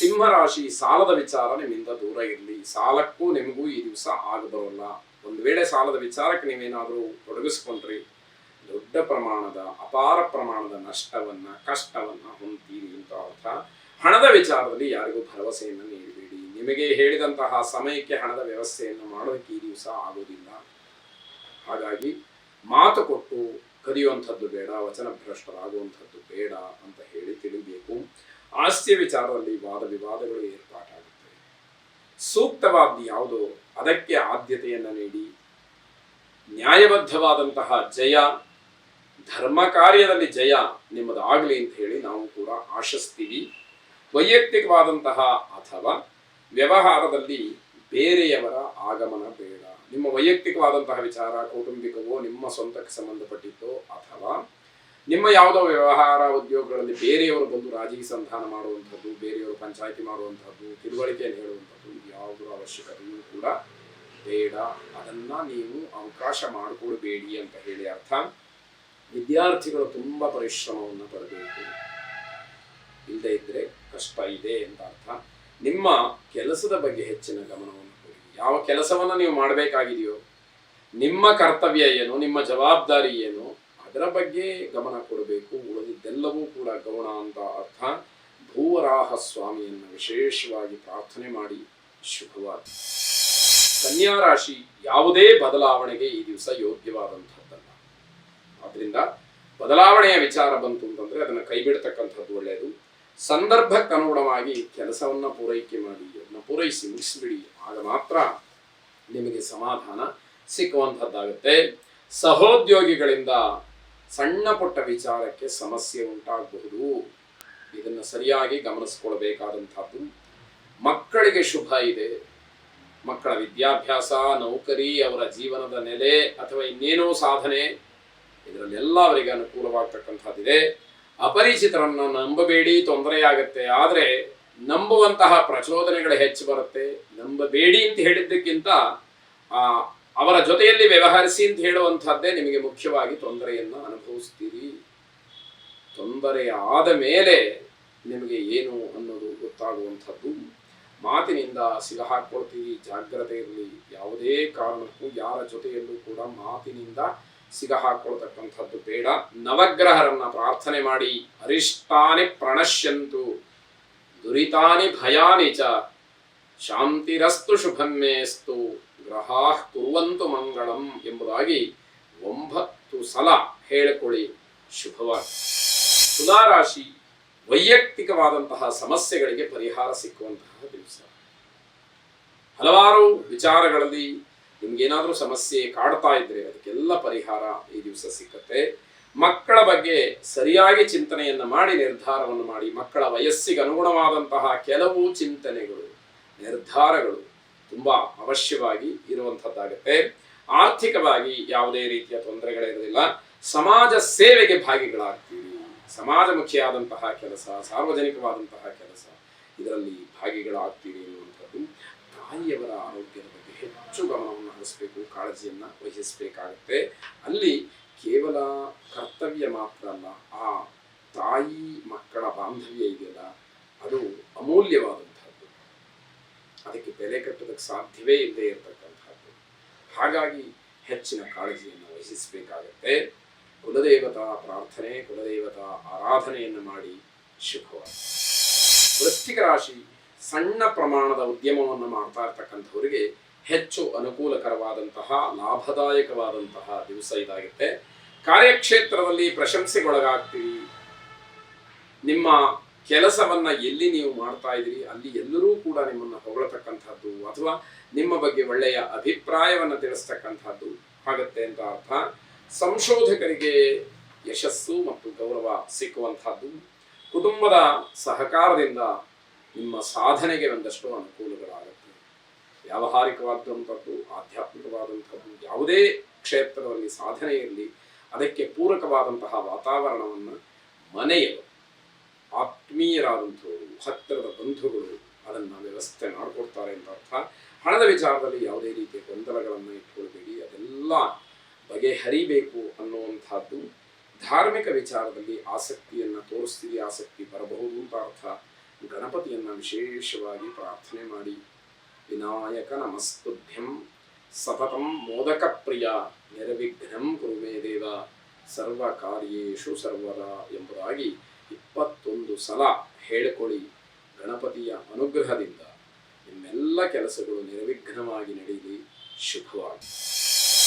ಸಿಂಹರಾಶಿ ಸಾಲದ ವಿಚಾರ ನಿಮ್ಮಿಂದ ದೂರ ಇರಲಿ. ಸಾಲಕ್ಕೂ ನಿಮಗೂ ಈ ದಿವಸ ಆಗಬರೋಲ್ಲ. ಒಂದು ವೇಳೆ ಸಾಲದ ವಿಚಾರಕ್ಕೆ ನೀವೇನಾದರೂ ತೊಡಗಿಸ್ಕೊಂಡ್ರಿ, ದೊಡ್ಡ ಪ್ರಮಾಣದ ಅಪಾರ ಪ್ರಮಾಣದ ನಷ್ಟವನ್ನ ಕಷ್ಟವನ್ನ ಹೊಂದ್ತೀರಿ ಅಂತ ಅರ್ಥ. ಹಣದ ವಿಚಾರದಲ್ಲಿ ಯಾರಿಗೂ ಭರವಸೆಯನ್ನು ನೀಡಬೇಡಿ. ನಿಮಗೆ ಹೇಳಿದಂತಹ ಸಮಯಕ್ಕೆ ಹಣದ ವ್ಯವಸ್ಥೆಯನ್ನು ಮಾಡೋದಕ್ಕೆ ಈ ದಿವಸ ಆಗೋದಿಲ್ಲ. ಹಾಗಾಗಿ ಮಾತು ಕೊಟ್ಟು ಕದಿಯುವಂಥದ್ದು ಬೇಡ, ವಚನ ಭ್ರಷ್ಟರಾಗುವಂಥದ್ದು ಬೇಡ ಅಂತ ಹೇಳಿ ತಿಳಿಬೇಕು. ಆಸ್ತಿ ವಿಚಾರದಲ್ಲಿ ವಾದ ವಿವಾದಗಳು ಏರ್ಪಾಟಾಗುತ್ತೆ. ಸೂಕ್ತವಾದ ಯಾವುದೋ ಅದಕ್ಕೆ ಆದ್ಯತೆಯನ್ನು ನೀಡಿ ನ್ಯಾಯಬದ್ಧವಾದಂತಹ ಜಯ, ಧರ್ಮ ಕಾರ್ಯದಲ್ಲಿ ಜಯ ನಿಮ್ಮದಾಗಲಿ ಅಂತ ಹೇಳಿ ನಾವು ಕೂಡ ಆಶಿಸ್ತೀವಿ. ವೈಯಕ್ತಿಕವಾದಂತಹ ಅಥವಾ ವ್ಯವಹಾರದಲ್ಲಿ ಬೇರೆಯವರ ಆಗಮನ ಬೇಡ. ನಿಮ್ಮ ವೈಯಕ್ತಿಕವಾದಂತಹ ವಿಚಾರ ಕೌಟುಂಬಿಕವೋ ನಿಮ್ಮ ಸ್ವಂತಕ್ಕೆ ಸಂಬಂಧಪಟ್ಟಿದ್ದೋ ಅಥವಾ ನಿಮ್ಮ ಯಾವುದೋ ವ್ಯವಹಾರ ಉದ್ಯೋಗಗಳಲ್ಲಿ ಬೇರೆಯವರು ಬಂದು ರಾಜಿ ಸಂಧಾನ ಮಾಡುವಂಥದ್ದು, ಬೇರೆಯವರು ಪಂಚಾಯಿತಿ ಮಾಡುವಂಥದ್ದು, ತಿಳುವಳಿಕೆಯನ್ನು ಹೇಳುವಂಥದ್ದು ಯಾವುದರ ಅವಶ್ಯಕತೆಯೂ ಕೂಡ ಬೇಡ. ಅದನ್ನ ನೀವು ಅವಕಾಶ ಮಾಡಿಕೊಡ್ಬೇಡಿ ಅಂತ ಹೇಳಿ ಅರ್ಥ. ವಿದ್ಯಾರ್ಥಿಗಳು ತುಂಬ ಪರಿಶ್ರಮವನ್ನು ಪಡಬೇಕು, ಇಲ್ಲದೆ ಇದ್ರೆ ಕಷ್ಟ ಇದೆ ಅಂತ ಅರ್ಥ. ನಿಮ್ಮ ಕೆಲಸದ ಬಗ್ಗೆ ಹೆಚ್ಚಿನ ಗಮನವನ್ನು ಕೊಡಿ. ಯಾವ ಕೆಲಸವನ್ನು ನೀವು ಮಾಡಬೇಕಾಗಿದೆಯೋ, ನಿಮ್ಮ ಕರ್ತವ್ಯ ಏನು, ನಿಮ್ಮ ಜವಾಬ್ದಾರಿ ಏನು, ಅದರ ಬಗ್ಗೆ ಗಮನ ಕೊಡಬೇಕು. ಉಳಿದಿದ್ದೆಲ್ಲವೂ ಕೂಡ ಗೌಣ ಅಂತ ಅರ್ಥ. ಭೂವರಾಹ ಸ್ವಾಮಿಯನ್ನು ವಿಶೇಷವಾಗಿ ಪ್ರಾರ್ಥನೆ ಮಾಡಿ ಶುಭವಾದ. ಕನ್ಯಾ ರಾಶಿ ಯಾವುದೇ ಬದಲಾವಣೆಗೆ ಈ ದಿವಸ ಯೋಗ್ಯವಾದಂಥದ್ದಲ್ಲ. ಆದ್ರಿಂದ ಬದಲಾವಣೆಯ ವಿಚಾರ ಬಂತು ಅಂತಂದ್ರೆ ಅದನ್ನು ಕೈ ಬಿಡ್ತಕ್ಕಂಥದ್ದು ಒಳ್ಳೆಯದು. ಸಂದರ್ಭಕ್ಕನುಗುಣವಾಗಿ ಕೆಲಸವನ್ನ ಪೂರೈಕೆ ಮಾಡಿ, ಅದನ್ನ ಪೂರೈಸಿ ಮುಗಿಸ್ಬಿಡಿ. ಆಗ ಮಾತ್ರ ನಿಮಗೆ ಸಮಾಧಾನ ಸಿಕ್ಕುವಂಥದ್ದಾಗುತ್ತೆ. ಸಹೋದ್ಯೋಗಿಗಳಿಂದ ಸಣ್ಣ ಪುಟ್ಟ ವಿಚಾರಕ್ಕೆ ಸಮಸ್ಯೆ ಉಂಟಾಗಬಹುದು. ಇದನ್ನು ಸರಿಯಾಗಿ ಗಮನಿಸ್ಕೊಳ್ಬೇಕಾದಂಥದ್ದು. ಮಕ್ಕಳಿಗೆ ಶುಭ ಇದೆ. ಮಕ್ಕಳ ವಿದ್ಯಾಭ್ಯಾಸ, ನೌಕರಿ, ಅವರ ಜೀವನದ ನೆಲೆ ಅಥವಾ ಇನ್ನೇನೋ ಸಾಧನೆ, ಇದರಲ್ಲೆಲ್ಲ ಅವರಿಗೆ ಅನುಕೂಲವಾಗ್ತಕ್ಕಂಥದ್ದಿದೆ. ಅಪರಿಚಿತರನ್ನ ನಂಬಬೇಡಿ, ತೊಂದರೆಯಾಗತ್ತೆ. ಆದರೆ ನಂಬುವಂತಹ ಪ್ರಚೋದನೆಗಳು ಹೆಚ್ಚು ಬರುತ್ತೆ. ನಂಬಬೇಡಿ ಅಂತ ಹೇಳಿದ್ದಕ್ಕಿಂತ ಅವರ ಜೊತೆಯಲ್ಲಿ ವ್ಯವಹರಿಸಿ ಅಂತ ಹೇಳುವಂಥದ್ದೇ ನಿಮಗೆ ಮುಖ್ಯವಾಗಿ ತೊಂದರೆಯನ್ನು ಅನುಭವಿಸ್ತೀರಿ. ತೊಂದರೆ ಆದ ಮೇಲೆ ನಿಮಗೆ ಏನು ಅನ್ನೋದು ಗೊತ್ತಾಗುವಂಥದ್ದು. ಮಾತಿನಿಂದ ಸಿಗಹಾಕೊಳ್ತೀರಿ, ಜಾಗ್ರತೆ ಇರಲಿ. ಯಾವುದೇ ಕಾರಣಕ್ಕೂ ಯಾರ ಜೊತೆಯಲ್ಲೂ ಕೂಡ ಮಾತಿನಿಂದ ಸಿಗಹಾಕೊಳ್ತಕ್ಕಂಥದ್ದು ಬೇಡ. ನವಗ್ರಹರನ್ನ ಪ್ರಾರ್ಥನೆ ಮಾಡಿ, ಅರಿಷ್ಟಾನಿ ಪ್ರಣಶ್ಯಂತು ದುರಿತಾನಿ ಭಯಾನಿ ಚ ಶಾಂತಿರಸ್ತು ಶುಭನ್ಮೇಸ್ತು ಗ್ರಹಾಃ ಕುರ್ವಂತು ಮಂಗಳಂ ಎಂಬುದಾಗಿ 9 ಸಲ ಹೇಳಿಕೊಳ್ಳಿ. ಶುಭವಾಗಿ. ತುಲಾರಾಶಿ ವೈಯಕ್ತಿಕವಾದಂತಹ ಸಮಸ್ಯೆಗಳಿಗೆ ಪರಿಹಾರ ಸಿಕ್ಕುವಂತಹ ದಿವಸ. ಹಲವಾರು ವಿಚಾರಗಳಲ್ಲಿ ನಿಮ್ಗೇನಾದ್ರೂ ಸಮಸ್ಯೆ ಕಾಡ್ತಾ ಇದ್ರೆ ಅದಕ್ಕೆಲ್ಲ ಪರಿಹಾರ ಈ ದಿವಸ ಸಿಕ್ಕತ್ತೆ. ಮಕ್ಕಳ ಬಗ್ಗೆ ಸರಿಯಾಗಿ ಚಿಂತನೆಯನ್ನ ಮಾಡಿ ನಿರ್ಧಾರವನ್ನು ಮಾಡಿ. ಮಕ್ಕಳ ವಯಸ್ಸಿಗೆ ಅನುಗುಣವಾದಂತಹ ಕೆಲವು ಚಿಂತನೆಗಳು, ನಿರ್ಧಾರಗಳು ತುಂಬಾ ಅವಶ್ಯವಾಗಿ ಇರುವಂಥದ್ದಾಗುತ್ತೆ. ಆರ್ಥಿಕವಾಗಿ ಯಾವುದೇ ರೀತಿಯ ತೊಂದರೆಗಳಿರೋದಿಲ್ಲ. ಸಮಾಜ ಸೇವೆಗೆ ಭಾಗಿಗಳಾಗ್ತೀವಿ. ಸಮಾಜಮುಖಿಯಾದಂತಹ ಕೆಲಸ, ಸಾರ್ವಜನಿಕವಾದಂತಹ ಕೆಲಸ, ಇದರಲ್ಲಿ ಭಾಗಿಗಳಾಗ್ತೀವಿ ಎನ್ನುವಂಥದ್ದು. ತಾಯಿಯವರ ಆರೋಗ್ಯದ ಬಗ್ಗೆ ಹೆಚ್ಚು ಗಮನವನ್ನು ಹರಿಸಬೇಕು, ಕಾಳಜಿಯನ್ನು ವಹಿಸಬೇಕಾಗುತ್ತೆ. ಅಲ್ಲಿ ಕೇವಲ ಕರ್ತವ್ಯ ಮಾತ್ರ ಅಲ್ಲ, ಆ ತಾಯಿ ಮಕ್ಕಳ ಬಾಂಧವ್ಯ ಇದೆಯಲ್ಲ, ಅದು ಅಮೂಲ್ಯವಾದಂಥದ್ದು. ಅದಕ್ಕೆ ಬೆಲೆ ಕಟ್ಟೋದಕ್ಕೆ ಸಾಧ್ಯವೇ ಇಲ್ಲದೆ ಇರತಕ್ಕಂಥದ್ದು. ಹಾಗಾಗಿ ಹೆಚ್ಚಿನ ಕಾಳಜಿಯನ್ನು ವಹಿಸಬೇಕಾಗತ್ತೆ. ಕುಲದೇವತಾ ಪ್ರಾರ್ಥನೆ, ಕುಲದೇವತಾ ಆರಾಧನೆಯನ್ನು ಮಾಡಿ ಶುಭವಾಗಿ. ವೃಶ್ಚಿಕ ರಾಶಿ ಸಣ್ಣ ಪ್ರಮಾಣದ ಉದ್ಯಮವನ್ನು ಮಾಡ್ತಾ ಇರ್ತಕ್ಕಂಥವರಿಗೆ ಹೆಚ್ಚು ಅನುಕೂಲಕರವಾದಂತಹ ಲಾಭದಾಯಕವಾದಂತಹ ದಿವಸ ಇದಾಗುತ್ತೆ. ಕಾರ್ಯಕ್ಷೇತ್ರದಲ್ಲಿ ಪ್ರಶಂಸೆಗೊಳಗಾಗ್ತೀವಿ. ನಿಮ್ಮ ಕೆಲಸವನ್ನ ಎಲ್ಲಿ ನೀವು ಮಾಡ್ತಾ ಇದ್ದೀರಿ ಅಲ್ಲಿ ಎಲ್ಲರೂ ಕೂಡ ನಿಮ್ಮನ್ನು ಹೊಗಳತಕ್ಕಂಥದ್ದು ಅಥವಾ ನಿಮ್ಮ ಬಗ್ಗೆ ಒಳ್ಳೆಯ ಅಭಿಪ್ರಾಯವನ್ನು ತಿಳಿಸ್ತಕ್ಕಂಥದ್ದು ಆಗುತ್ತೆ ಅಂತ ಅರ್ಥ. ಸಂಶೋಧಕರಿಗೆ ಯಶಸ್ಸು ಮತ್ತು ಗೌರವ ಸಿಕ್ಕುವಂಥದ್ದು. ಕುಟುಂಬದ ಸಹಕಾರದಿಂದ ನಿಮ್ಮ ಸಾಧನೆಗೆ ಒಂದಷ್ಟು ಅನುಕೂಲಗಳಾಗುತ್ತೆ. ವ್ಯಾವಹಾರಿಕವಾದಂಥದ್ದು, ಆಧ್ಯಾತ್ಮಿಕವಾದಂಥದ್ದು, ಯಾವುದೇ ಕ್ಷೇತ್ರದಲ್ಲಿ ಸಾಧನೆ ಇರಲಿ, ಅದಕ್ಕೆ ಪೂರಕವಾದಂತಹ ವಾತಾವರಣವನ್ನು ಮನೆಯವರು, ಆತ್ಮೀಯರಾದಂಥವರು, ಹತ್ತಿರದ ಬಂಧುಗಳು ಅದನ್ನು ವ್ಯವಸ್ಥೆ ಮಾಡಿಕೊಡ್ತಾರೆ ಅಂತ ಅರ್ಥ. ಹಣದ ವಿಚಾರದಲ್ಲಿ ಯಾವುದೇ ರೀತಿಯ ಗೊಂದಲಗಳನ್ನು ಇಟ್ಕೊಳ್ಬೇಡಿ, ಅದೆಲ್ಲ ಬಗೆಹರಿಬೇಕು ಅನ್ನುವಂಥದ್ದು. ಧಾರ್ಮಿಕ ವಿಚಾರದಲ್ಲಿ ಆಸಕ್ತಿಯನ್ನು ತೋರಿಸ್ತೀರಿ, ಆಸಕ್ತಿ ಬರಬಹುದು ಅಂತ ಅರ್ಥ. ಗಣಪತಿಯನ್ನು ವಿಶೇಷವಾಗಿ ಪ್ರಾರ್ಥನೆ ಮಾಡಿ, ವಿನಾಯಕ ನಮಸ್ತುಭ್ಯಂ ಸತತಂ ಮೋದಕ ಪ್ರಿಯ ನಿರ್ವಿಘ್ನಂ ಕುರು ಮೇ ದೇವ ಸರ್ವ ಕಾರ್ಯೇಷು ಸರ್ವದಾ ಎಂಬುದಾಗಿ 21 ಸಲ ಹೇಳಿಕೊಳ್ಳಿ. ಗಣಪತಿಯ ಅನುಗ್ರಹದಿಂದ ನಿಮ್ಮೆಲ್ಲ ಕೆಲಸಗಳು ನಿರ್ವಿಘ್ನವಾಗಿ ನಡೆಯಲಿ. ಶುಭವಾಗಿ.